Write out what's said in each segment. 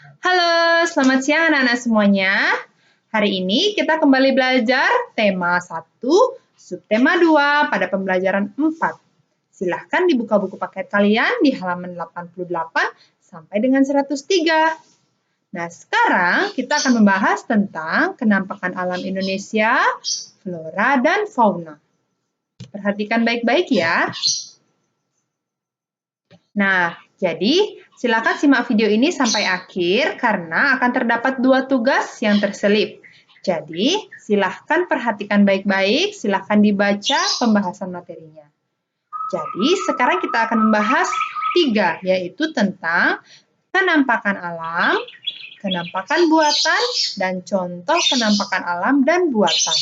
Halo, selamat siang anak-anak semuanya. Hari ini kita kembali belajar tema 1, subtema 2 pada pembelajaran 4. Silahkan dibuka buku paket kalian di halaman 88 sampai dengan 103. Nah, sekarang kita akan membahas tentang kenampakan alam Indonesia, flora dan fauna. Perhatikan baik-baik ya. Nah, jadi silakan simak video ini sampai akhir karena akan terdapat 2 tugas yang terselip. Jadi, silahkan perhatikan baik-baik, silahkan dibaca pembahasan materinya. Jadi, sekarang kita akan membahas 3, yaitu tentang kenampakan alam, kenampakan buatan, dan contoh kenampakan alam dan buatan.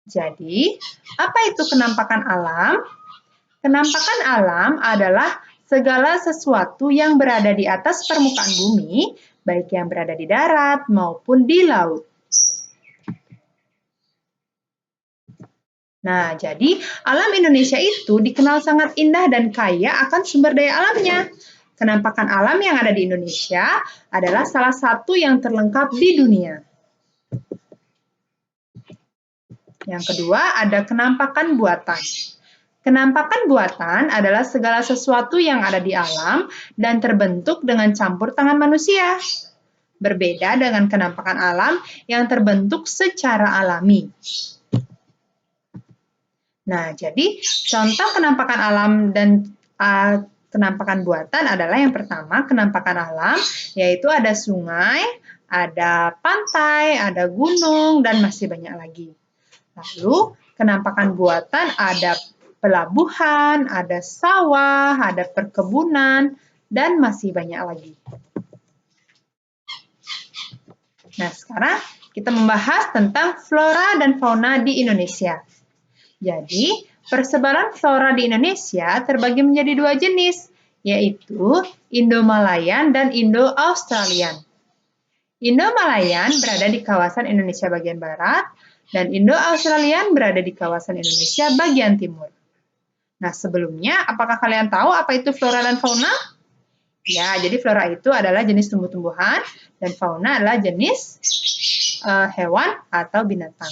Jadi, apa itu kenampakan alam? Kenampakan alam adalah segala sesuatu yang berada di atas permukaan bumi, baik yang berada di darat maupun di laut. Nah, jadi alam Indonesia itu dikenal sangat indah dan kaya akan sumber daya alamnya. Kenampakan alam yang ada di Indonesia adalah salah satu yang terlengkap di dunia. Yang kedua, ada kenampakan buatan. Kenampakan buatan adalah segala sesuatu yang ada di alam dan terbentuk dengan campur tangan manusia. Berbeda dengan kenampakan alam yang terbentuk secara alami. Nah, jadi contoh kenampakan alam dan kenampakan buatan adalah yang pertama, kenampakan alam, yaitu ada sungai, ada pantai, ada gunung, dan masih banyak lagi. Lalu, kenampakan buatan ada pelabuhan, ada sawah, ada perkebunan, dan masih banyak lagi. Nah, sekarang kita membahas tentang flora dan fauna di Indonesia. Jadi, persebaran flora di Indonesia terbagi menjadi 2 jenis, yaitu Indo-Malayan dan Indo-Australian. Indo-Malayan berada di kawasan Indonesia bagian barat, dan Indo-Australian berada di kawasan Indonesia bagian timur. Nah, sebelumnya, apakah kalian tahu apa itu flora dan fauna? Ya, jadi flora itu adalah jenis tumbuh-tumbuhan, dan fauna adalah jenis hewan atau binatang.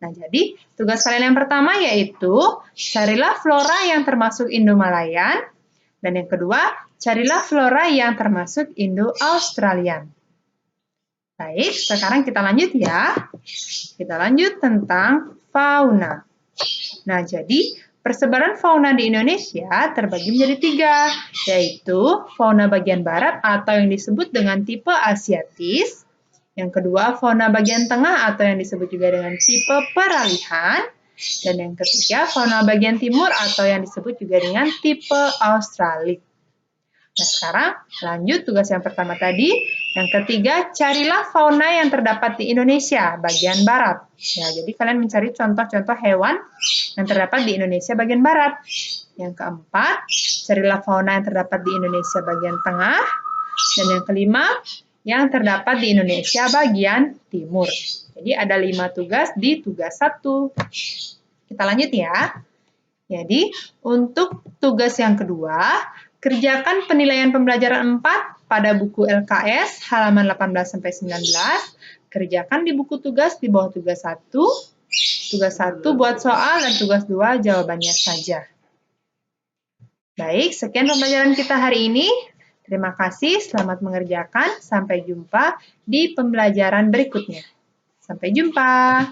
Nah, jadi tugas kalian yang pertama yaitu carilah flora yang termasuk Indo-Malayan, dan yang kedua, carilah flora yang termasuk Indo-Australian. Baik, sekarang kita lanjut ya. Kita lanjut tentang fauna. Nah, jadi persebaran fauna di Indonesia terbagi menjadi 3, yaitu fauna bagian barat atau yang disebut dengan tipe asiatis, yang kedua fauna bagian tengah atau yang disebut juga dengan tipe peralihan, dan yang ketiga fauna bagian timur atau yang disebut juga dengan tipe australik. Nah, sekarang lanjut tugas yang pertama tadi. Yang ketiga, carilah fauna yang terdapat di Indonesia bagian barat. Ya, jadi kalian mencari contoh-contoh hewan yang terdapat di Indonesia bagian barat. Yang keempat, carilah fauna yang terdapat di Indonesia bagian tengah. Dan yang kelima, yang terdapat di Indonesia bagian timur. Jadi ada 5 tugas di tugas 1. Kita lanjut ya. Jadi untuk tugas yang kedua, kerjakan penilaian pembelajaran 4 pada buku LKS halaman 18-19. Kerjakan di buku tugas di bawah tugas 1. Tugas 1 buat soal dan tugas 2 jawabannya saja. Baik, sekian pembelajaran kita hari ini. Terima kasih, selamat mengerjakan. Sampai jumpa di pembelajaran berikutnya. Sampai jumpa.